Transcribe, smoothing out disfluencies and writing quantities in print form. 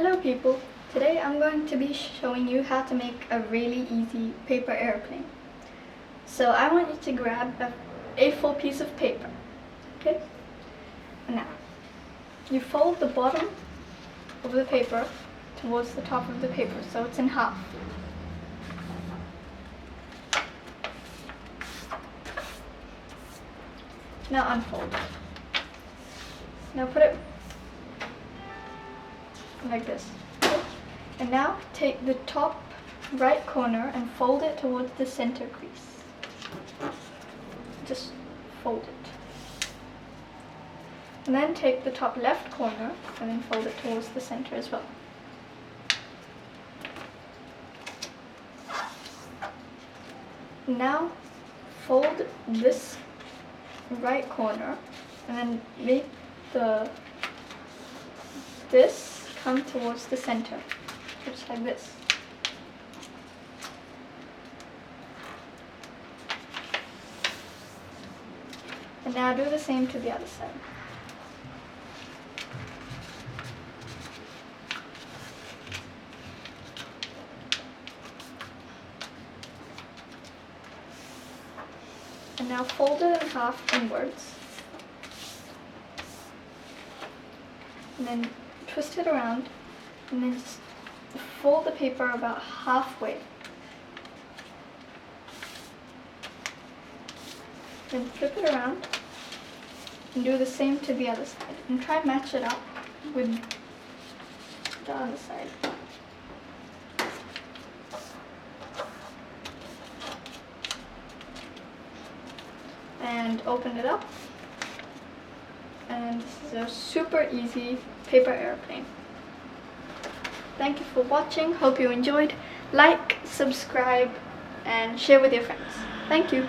Hello people, today I'm going to be showing you how to make a really easy paper airplane. So I want you to grab a A4 piece of paper, okay? Now, you fold the bottom of the paper towards the top of the paper, so it's in half. Now unfold it. Now put it like this. Okay? And now take the top right corner and fold it towards the center crease. Just fold it. And then take the top left corner and then fold it towards the center as well. Now fold this right corner and then make this come towards the center, just like this. And now do the same to the other side. And now fold it in half inwards. And then twist it around, and then just fold the paper about halfway. Then flip it around and do the same to the other side. And try and match it up with the other side. And open it up. And this is a super easy paper airplane. Thank you for watching. Hope you enjoyed. Like, subscribe, and share with your friends. Thank you.